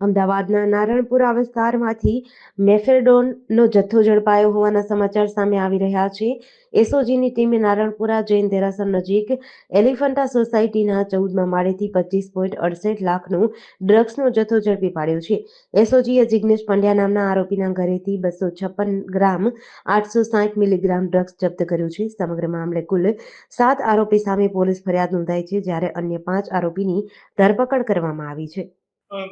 અમદાવાદના નારણપુરા વિસ્તારમાંથી મેફેડોનનો જથ્થો ઝડપાયો હોવાના સમાચાર સામે આવી રહ્યા છે. એસઓજીની ટીમે નારણપુરા જૈન દેરાસર નજીક એલિફન્ટા સોસાયટીના 14મા માળેથી 25.68 લાખનો ડ્રગ્સનો જથ્થો ઝડપી પાડ્યો છે. એસઓજીએ જિગ્નેશ પંડ્યા નામના આરોપીના ઘરેથી 256 ગ્રામ 860 મિલીગ્રામ ડ્રગ્સ જપ્ત કર્યું છે. સમગ્ર મામલે કુલ 7 આરોપી સામે પોલીસ ફરિયાદ નોંધાઈ છે, જ્યારે અન્ય 5 આરોપીની ધરપકડ કરવામાં આવી છે.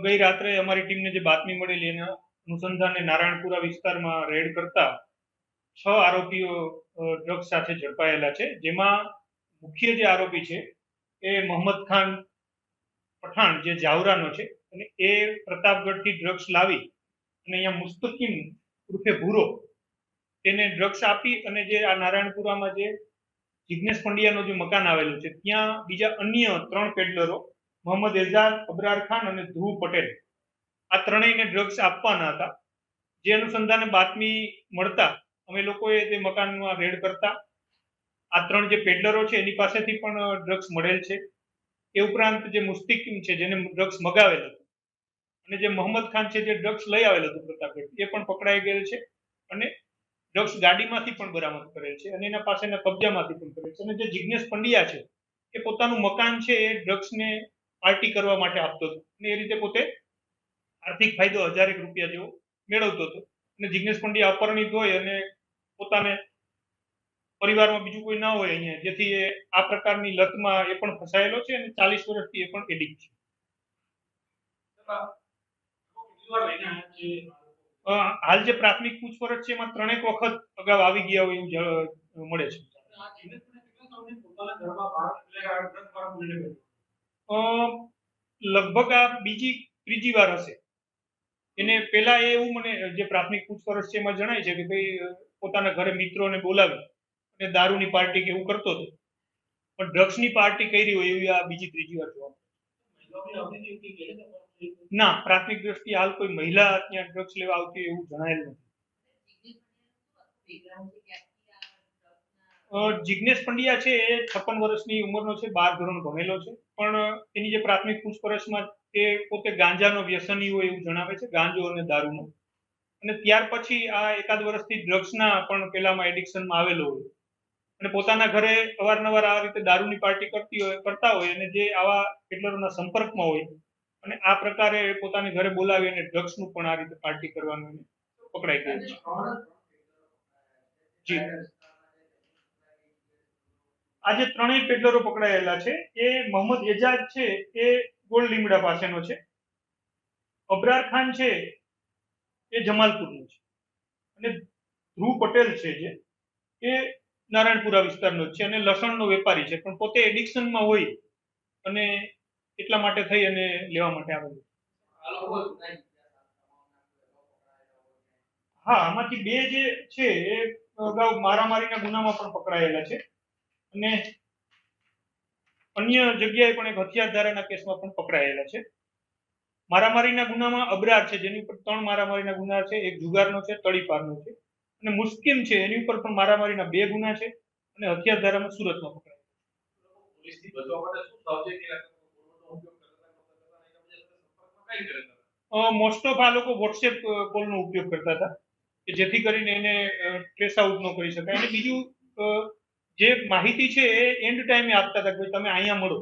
ગઈ રાત્રે અમારી ટીમને જે બાતમી મળેલી એના અનુસંધાને નારાયણપુરા વિસ્તારમાં રેડ કરતા 6 આરોપીઓ ડ્રગ્સ સાથે ઝડપાયેલા છે, જેમાં મુખ્ય જે આરોપી છે એ મોહમ્મદ ખાન પઠાણ જે જાવરાનો છે અને એ પ્રતાપગઢથી ડ્રગ્સ લાવી અને અહીંયા મુસ્તકીમ ઉર્ફે ભૂરો તેને ડ્રગ્સ આપી અને જે આ નારાયણપુરામાં જે જિગ્નેશ પંડ્યાનું જે મકાન આવેલું છે ત્યાં બીજા અન્ય 3 પેડલરો મોહમ્મદ એઝાદ, અબરાર ખાન અને ધ્રુવ પટેલ આ ત્રણેયને ડ્રગ્સ આપવાના હતા. જે અનુસંધાને બાતમી મળતા અમે લોકોએ તે મકાનમાં રેડ કરતા આ 3 જે પેડલરો છે એની પાસેથી પણ ડ્રગ્સ મળેલ છે. એ ઉપરાંત જે મુસ્તકીમ છે જેને ડ્રગ્સ મગાવેલ હતું અને જે મોહમ્મદ ખાન છે જે ડ્રગ્સ લઈ આવેલ હતું પ્રતાપગઢ, એ પણ પકડાઈ ગયેલ છે અને ડ્રગ્સ ગાડીમાંથી પણ બરામદ કરેલ છે અને એના પાસેના કબજામાંથી પણ કરેલ છે. અને જે જિગ્નેશ પંડ્યા છે એ પોતાનું મકાન છે એ ડ્રગ્સને પાર્ટી કરવા માટે આપતો હતો અને એ રીતે પોતે આર્થિક ફાયદો 1000 રૂપિયા જેવો મેળવતો હતો. અને જિગ્નેશ પંડ્યા અપરિણિત હોય અને પોતાને પરિવારમાં બીજું કોઈ ના હોય અહીંયા, જેથી એ આ પ્રકારની લતમાં એ પણ ફસાયેલો છે અને 40 વર્ષથી એ પણ એડિક્ટ છે. હાલ જે પ્રાથમિક પૂછપરછ છે એમાં 3 વખત અગાઉ આવી ગયા હોય એવું મળે છે. લગભગ આ ત્રીજી વાર હશે. એને પહેલા એવું મને જે પ્રાથમિક પૂછપરછ છે એમાં જણાય છે કે ભાઈ પોતાના ઘરે મિત્રોને બોલાવી અને દારૂની પાર્ટી કે એવું કરતો હતો, પણ ડ્રગ્સની પાર્ટી કરી હોય એવી આ ત્રીજી વાર જોવા ના, પ્રાથમિક દ્રષ્ટિએ હાલ કોઈ મહિલા ત્યાં ડ્રગ્સ લેવા આવતી એવું જણાયેલ નથી. જિગ્નેશ પંડ્યા છે એ 56 વર્ષની ઉંમરનો છે, 12 ધોરણ ભણેલો છે, પણ એની જે પ્રાથમિક પૂછપરછમાં એ પોતે ગાંજાનો વ્યસની હોય એવું જણાવે છે, ગાંજો અને દારૂનો. અને ત્યાર પછી આ એકાદ વર્ષથી ડ્રગ્સના પણ પેલામાં એડિક્શનમાં આવેલો હોય અને પોતાના ઘરે અવારનવાર આ રીતે દારૂની પાર્ટી કરતા હોય અને જે આવા પેડલરોના સંપર્કમાં હોય અને આ પ્રકારે પોતાની ઘરે બોલાવી અને ડ્રગ્સનું પણ આ રીતે પાર્ટી કરવાનું પકડાઈ ગયું છે. જી, આ જે 3 પેડલરો પકડાયેલા છે એ મોહમ્મદ એજાજ છે એ ગોળ લીમડા પાસેનો છે, અબરાર ખાન છે એ જમાલપુરનો છે અને ધ્રુવ પટેલ છે જે એ નારાયણપુરા વિસ્તારનો છે અને લસણનો વેપારી છે, પણ પોતે એડિક્શનમાં હોય અને એટલા માટે થઈ અને લેવા માટે આવેલું. હા, આમાંથી 2 જે છે એ અગાઉ મારામારીના ગુનામાં પણ પકડાયેલા છે અને અન્ય જગ્યાએ પણ એક હથિયાર ધારાના કેસમાં પણ પકડાયેલા છે. મારામારીના ગુનામાં અબરાર છે જેની ઉપર 3 મારામારીના ગુના છે, એક જુગારનો છે, તળીપારનો છે, અને મુસ્કિમ છે એની ઉપર પણ મારામારીના 2 ગુના છે અને હથિયાર ધારામાં સુરતમાં પકડાયેલા. મોસ્ટ ઓફ આ લોકો વોટ્સએપ કોલનો ઉપયોગ કરતા હતા કે જેથી કરીને એને ટ્રેસ આઉટ ન કરી શકાય. અને બીજું જે માહિતી છે એ એન્ડ ટાઈમે આપતા હતા કે તમે અહીંયા મળો,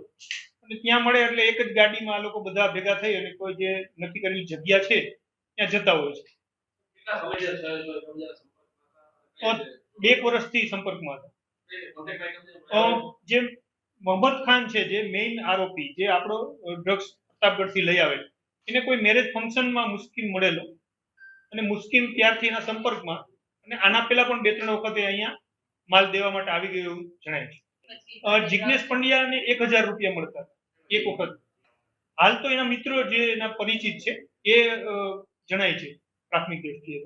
અને ત્યાં મળે એટલે એક જ ગાડીમાં આ લોકો બધા ભેગા થઈ અને કોઈ જે નક્કી કરેલી જગ્યા છે ત્યાં જતા હોય છે. 2 વર્ષથી સંપર્કમાં હતા. જે મોહમ્મદ ખાન છે જે મેઇન આરોપી જે આપણો ડ્રગ્સ પ્રતાપગઢથી લઈ આવેલ, એને કોઈ મેરેજ ફંક્શનમાં મુસ્કિમ મળેલો અને મુસ્કિમ ત્યારથી એના સંપર્કમાં અને આના પહેલા પણ 2-3 વખતે અહીંયા માલ દેવા માટે આવી ગયો એવું જણાય છે. જિગ્નેશ પંડ્યાને 1000 રૂપિયા મળતા એક વખત. હાલ તો એના મિત્રો જે એના પરિચિત છે એ જણાય છે પ્રાથમિક દ્રષ્ટિએ.